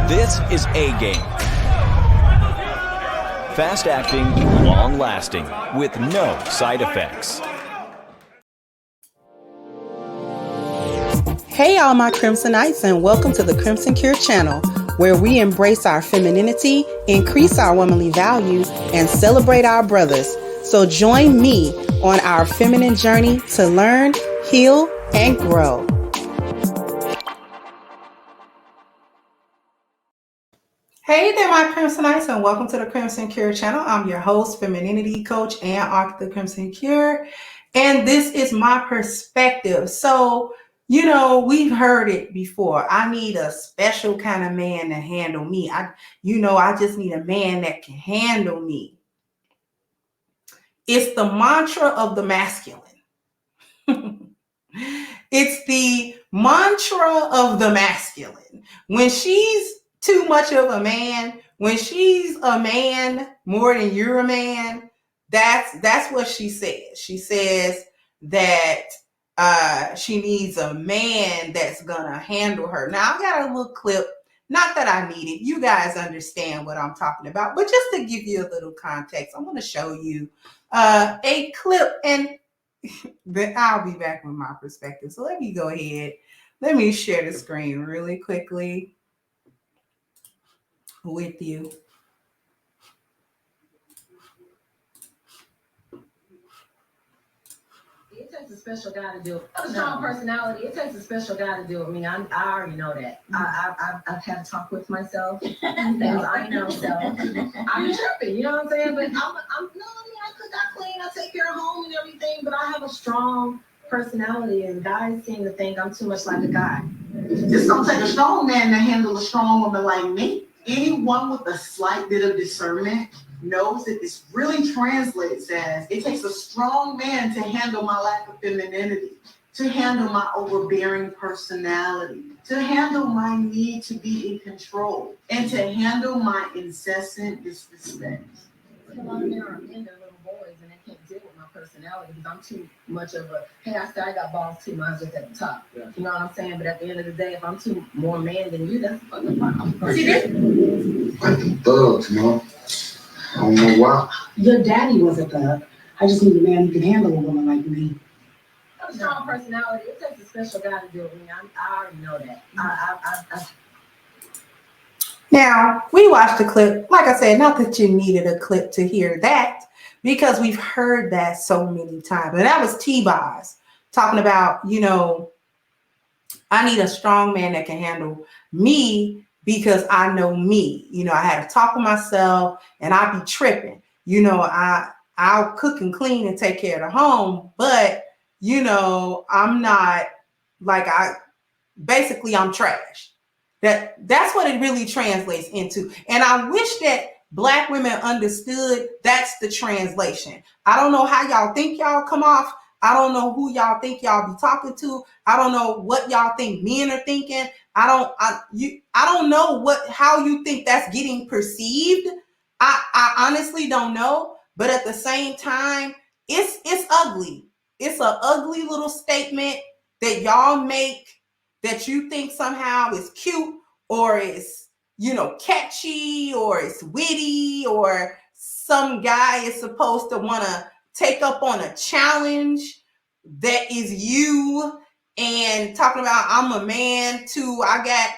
This is A Game. Fast acting, long lasting, with no side effects. Hey all my Crimsonites, and welcome to the Crimson Cure channel, where we embrace our femininity, increase our womanly value, and celebrate our brothers. So join me on our feminine journey to learn, heal, and grow. Hey there, my Crimsonites, and welcome to the Crimson Cure channel. I'm your host, femininity coach, and author of the Crimson Cure, and this is my perspective. So, we've heard it before. I need a special kind of man to handle me. I just need a man that can handle me. It's the mantra of the masculine. It's the mantra of the masculine. When she's too much of a man, when she's a man more than you're a man, that's what she says. She says that she needs a man that's gonna handle her. Now I got a little clip, not that I need it. You guys understand what I'm talking about, but just to give you a little context, I'm gonna show you a clip, and then I'll be back with my perspective. So let me go ahead. Let me share the screen really quickly with you. It takes a special guy to do it. A strong personality. It takes a special guy to do it. I mean, I already know that. I've had a talk with myself. I know self. I'm tripping. You know what I'm saying? But I cook, I clean, I take care of home and everything. But I have a strong personality, and guys seem to think I'm too much like a guy. It's gonna take a strong man to handle a strong woman like me. Anyone with a slight bit of discernment knows that this really translates as it takes a strong man to handle my lack of femininity, to handle my overbearing personality, to handle my need to be in control, and to handle my incessant disrespect. A lot of men are men, they're little boys, and they can't deal with my personality because I'm too much of a, hey, I said I got balls too, mine's just at the top. Yeah. You know what I'm saying? But at the end of the day, if I'm too more man than you, that's a fucking problem. See this? Like them thugs, I don't know why. Your daddy was a thug. I just need a man who can handle a woman like me. A strong personality. It takes a special guy to do it. I already know that. Now, we watched the clip. Like I said, not that you needed a clip to hear that, because we've heard that so many times. And that was T-Boz talking about, I need a strong man that can handle me because I know me. I had to talk to myself, and I be tripping. I'll cook and clean and take care of the home, but, I'm not like I'm trash. That's what it really translates into. And I wish that Black women understood that's the translation. I don't know how y'all think y'all come off. I don't know who y'all think y'all be talking to. I don't know what y'all think men are thinking. I don't know how you think that's getting perceived. I honestly don't know. But at the same time, it's ugly. It's an ugly little statement that y'all make that you think somehow is cute, or is, catchy, or it's witty, or some guy is supposed to want to take up on a challenge that is you, and talking about I'm a man too. I got,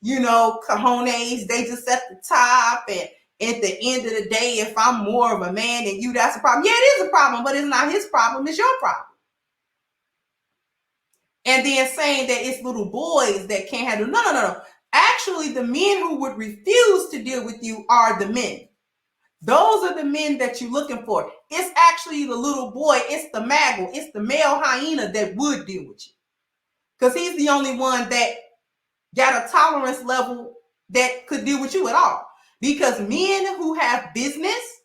cojones, they just at the top, and at the end of the day, if I'm more of a man than you, that's a problem. Yeah, it is a problem, but it's not his problem, it's your problem. And then saying that it's little boys that can't handle. No. Actually, the men who would refuse to deal with you are the men. Those are the men that you're looking for. It's actually the little boy. It's the maggle. It's the male hyena that would deal with you. Because he's the only one that got a tolerance level that could deal with you at all. Because men who have business,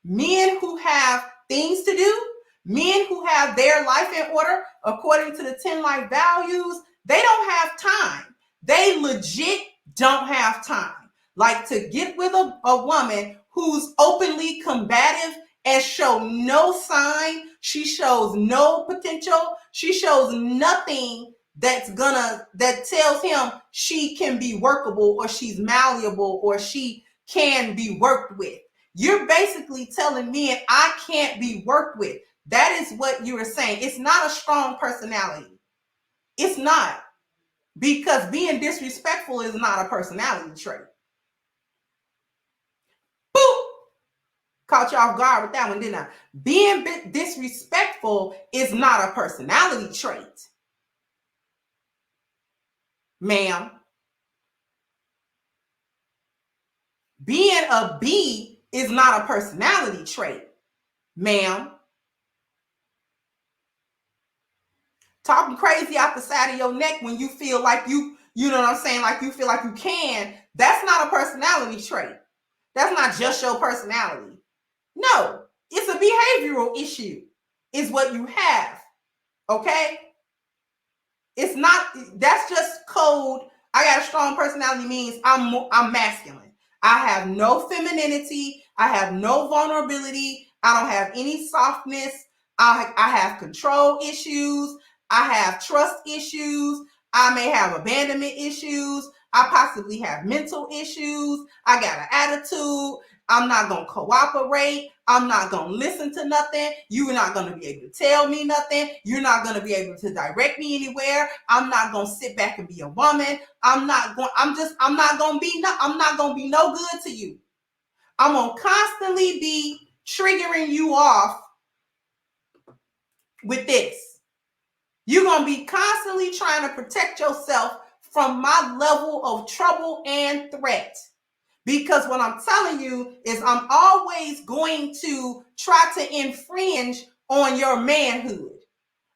men who have things to do, men who have their life in order according to the 10 life values, they don't have time. They legit don't have time. Like to get with a woman who's openly combative and show no sign, she shows no potential, she shows nothing that tells him she can be workable or she's malleable or she can be worked with. You're basically telling men I can't be worked with. That is what you are saying. It's not a strong personality. It's not. Because being disrespectful is not a personality trait. Boop! Caught you off guard with that one, didn't I? Being disrespectful is not a personality trait, ma'am. Being a B is not a personality trait, ma'am. Talking crazy out the side of your neck when you feel like you know what I'm saying, like you feel like you can, that's not a personality trait. That's not just your personality. No, it's a behavioral issue, is what you have. Okay? It's not, that's just code. I got a strong personality means I'm masculine. I have no femininity. I have no vulnerability. I don't have any softness. I have control issues. I have trust issues. I may have abandonment issues. I possibly have mental issues. I got an attitude. I'm not going to cooperate. I'm not going to listen to nothing. You're not going to be able to tell me nothing. You're not going to be able to direct me anywhere. I'm not going to sit back and be a woman. I'm not going to be no good to you. I'm going to constantly be triggering you off with this. You're going to be constantly trying to protect yourself from my level of trouble and threat. Because what I'm telling you is I'm always going to try to infringe on your manhood.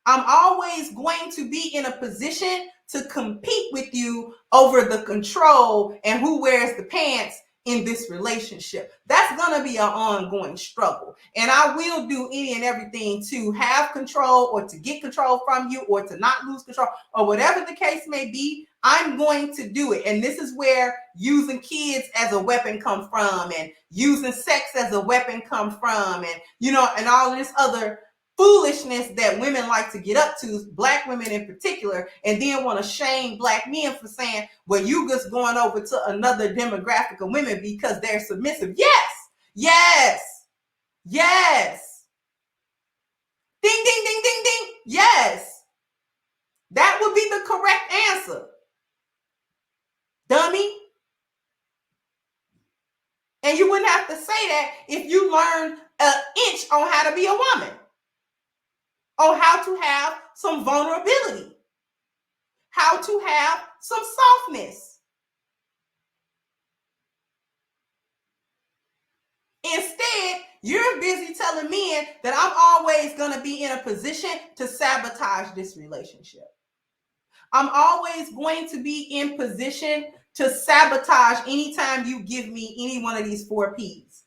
I'm always going to be in a position to compete with you over the control and who wears the pants in this relationship. That's going to be an ongoing struggle. And I will do any and everything to have control or to get control from you or to not lose control or whatever the case may be. I'm going to do it. And this is where using kids as a weapon come from, and using sex as a weapon come from, and, you know, and all this other foolishness that women like to get up to, Black women in particular, and then want to shame Black men for saying, well, you just going over to another demographic of women because they're submissive. Yes, yes, yes. Ding, ding, ding, ding, ding. Yes. That would be the correct answer. Dummy. And you wouldn't have to say that if you learned an inch on how to be a woman, on how to have some vulnerability, how to have some softness. Instead, you're busy telling men that I'm always going to be in a position to sabotage this relationship. I'm always going to be in position to sabotage anytime you give me any one of these 4 P's.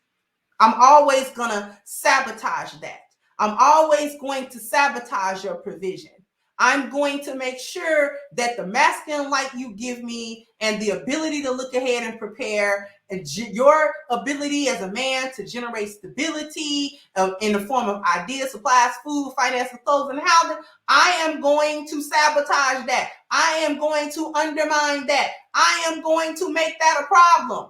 I'm always going to sabotage that. I'm always going to sabotage your provision. I'm going to make sure that the masculine light you give me and the ability to look ahead and prepare, and your ability as a man to generate stability in the form of ideas, supplies, food, finances, clothes, and housing, I am going to sabotage that. I am going to undermine that. I am going to make that a problem.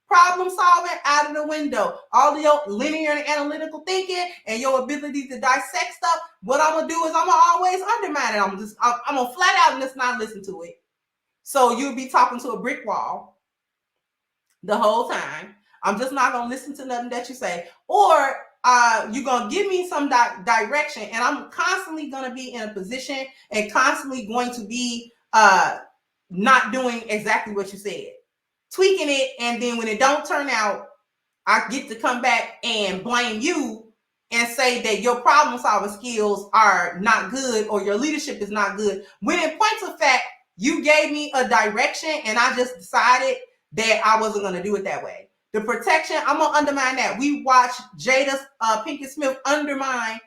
Problem solving out of the window. All of your linear and analytical thinking and your ability to dissect stuff, what I'm gonna do is I'm gonna always undermine it. I'm gonna flat out and just not listen to it. So you'll be talking to a brick wall the whole time. I'm just not gonna listen to nothing that you say. Or you're gonna give me some direction, and I'm constantly gonna be in a position and constantly going to be not doing exactly what you said. Tweaking it, and then when it don't turn out, I get to come back and blame you and say that your problem solving skills are not good or your leadership is not good. When in point of fact, you gave me a direction and I just decided that I wasn't going to do it that way. The protection, I'm going to undermine that. We watched Jada Pinkett Smith undermine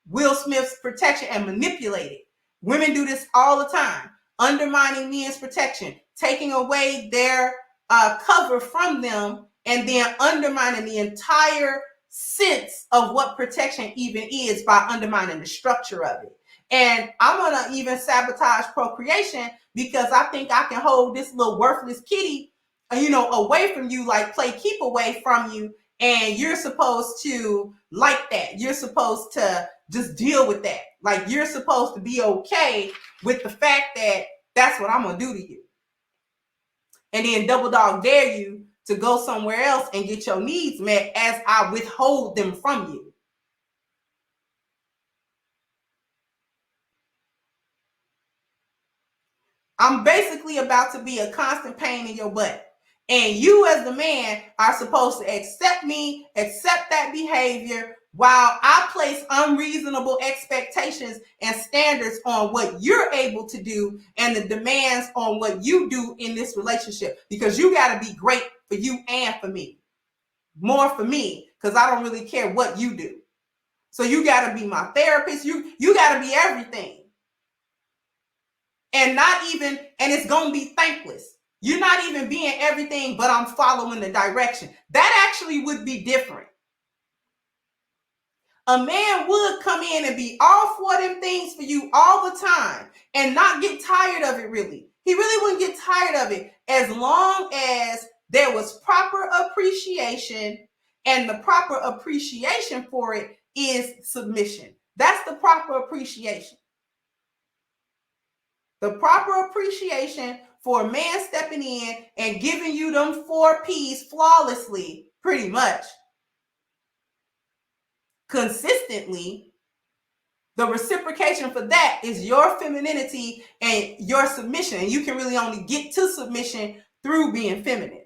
Will Smith's protection and manipulate it. Women do this all the time, undermining men's protection, taking away their cover from them, and then undermining the entire sense of what protection even is by undermining the structure of it. And I'm going to even sabotage procreation because I think I can hold this little worthless kitty, away from you, like play keep away from you. And you're supposed to like that. You're supposed to just deal with that. Like you're supposed to be okay with the fact that that's what I'm going to do to you. And then double dog dare you to go somewhere else and get your needs met as I withhold them from you. I'm basically about to be a constant pain in your butt. And you as the man are supposed to accept me, accept that behavior, while I place unreasonable expectations and standards on what you're able to do and the demands on what you do in this relationship. Because you got to be great for you and for me. More for me, because I don't really care what you do. So you got to be my therapist. You got to be everything. And it's going to be thankless. You're not even being everything, but I'm following the direction. That actually would be different. A man would come in and be all for them things for you all the time and not get tired of it, really. He really wouldn't get tired of it as long as there was proper appreciation, and the proper appreciation for it is submission. That's the proper appreciation. The proper appreciation for a man stepping in and giving you them 4 P's flawlessly, pretty much, consistently, the reciprocation for that is your femininity and your submission. And you can really only get to submission through being feminine.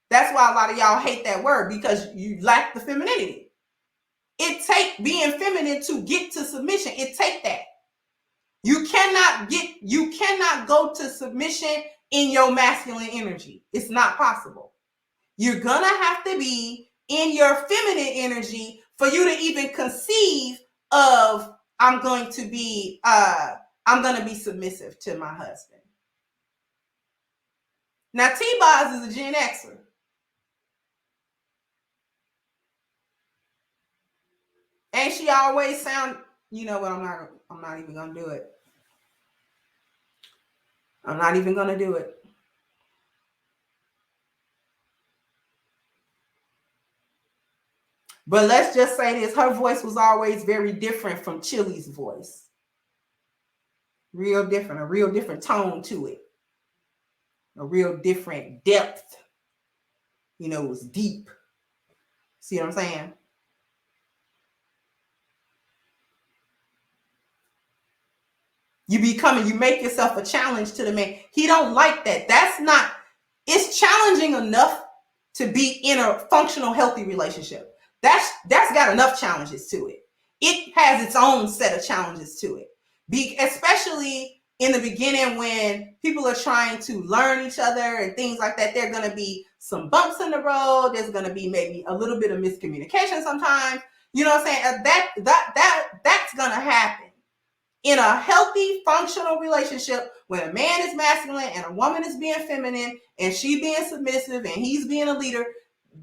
That's why a lot of y'all hate that word, because you lack the femininity. It takes being feminine to get to submission. It takes that. You cannot go to submission in your masculine energy. It's not possible. You're gonna have to be in your feminine energy for you to even conceive of I'm gonna be submissive to my husband. Now T-Boz is a Gen Xer. And she always sound, you know what, I'm not even gonna do it. I'm not even going to do it. But let's just say this. Her voice was always very different from Chili's voice. Real different. A real different tone to it. A real different depth. It was deep. See what I'm saying? You make yourself a challenge to the man. He don't like that. It's challenging enough to be in a functional, healthy relationship. That's got enough challenges to it. It has its own set of challenges to it. Especially in the beginning when people are trying to learn each other and things like that, there are going to be some bumps in the road. There's going to be maybe a little bit of miscommunication sometimes. You know what I'm saying? That's going to happen. In a healthy, functional relationship, when a man is masculine and a woman is being feminine and she being submissive and he's being a leader,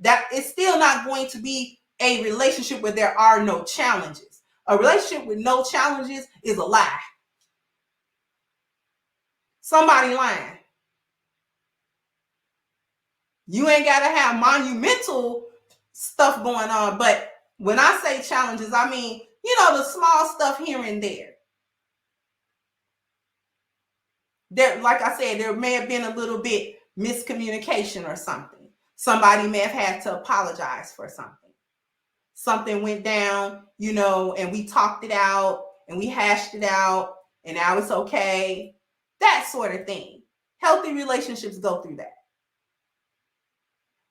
that is still not going to be a relationship where there are no challenges. A relationship with no challenges is a lie. Somebody lying. You ain't got to have monumental stuff going on. But when I say challenges, I mean, the small stuff here and there. There, like I said, there may have been a little bit miscommunication or something. Somebody may have had to apologize for something. Something went down, and we talked it out and we hashed it out and now it's okay. That sort of thing. Healthy relationships go through that.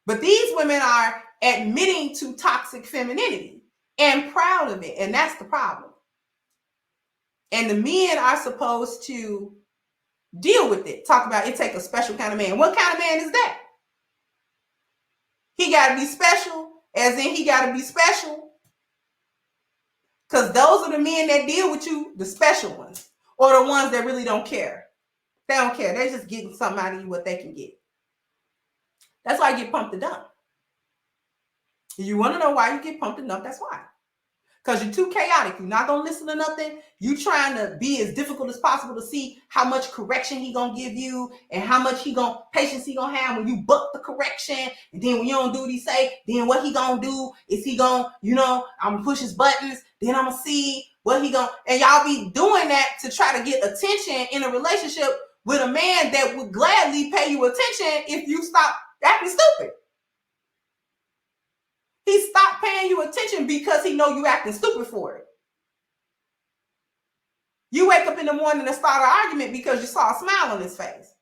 But these women are admitting to toxic femininity and proud of it. And that's the problem. And the men are supposed to deal with it. Talk about it take a special kind of man. What kind of man is that? He got to be special, as in he got to be special. Because those are the men that deal with you, the special ones, or the ones that really don't care. They don't care. They're just getting something out of you what they can get. That's why you get pumped and dumped. You want to know why you get pumped and dumped? That's why. Because you're too chaotic. You're not going to listen to nothing. You trying to be as difficult as possible to see how much correction he going to give you and how much patience he going to have when you buck the correction. And then when you don't do what he say, then what he going to do is he going to, I'm going to push his buttons. Then I'm going to see what he going to, and y'all be doing that to try to get attention in a relationship with a man that would gladly pay you attention if you stop acting stupid. He stopped paying you attention because he know you acting stupid for it. You wake up in the morning and start an argument because you saw a smile on his face.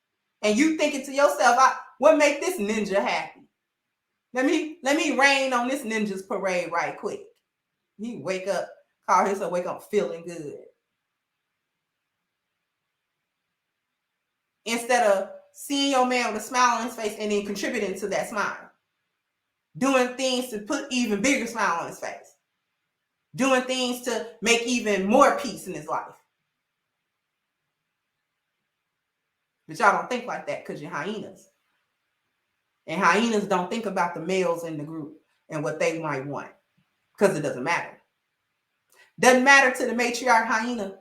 And you thinking to yourself, what make this ninja happy? Let me rain on this ninja's parade right quick. He wake up, call himself wake up feeling good. Instead of seeing your man with a smile on his face and then contributing to that smile. Doing things to put even bigger smile on his face. Doing things to make even more peace in his life. But y'all don't think like that because you're hyenas. And hyenas don't think about the males in the group and what they might want. Because it doesn't matter. Doesn't matter to the matriarch hyena.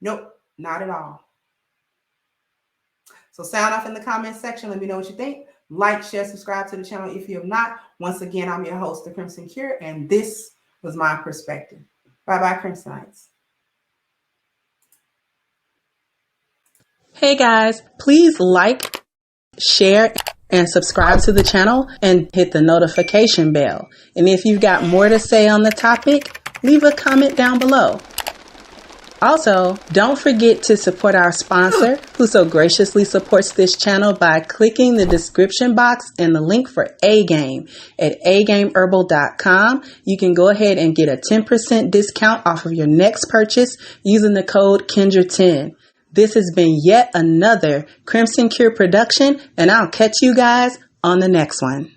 Nope, not at all. So sound off in the comment section. Let me know what you think. Like, share, subscribe to the channel if you have not. Once again, I'm your host, The Crimson Cure, and this was my perspective. Bye-bye, Crimsonites. Hey guys, please like, share, and subscribe to the channel and hit the notification bell. And if you've got more to say on the topic, leave a comment down below. Also, don't forget to support our sponsor who so graciously supports this channel by clicking the description box and the link for A-Game at agameherbal.com. You can go ahead and get a 10% discount off of your next purchase using the code Kendra10. This has been yet another Crimson Cure production, and I'll catch you guys on the next one.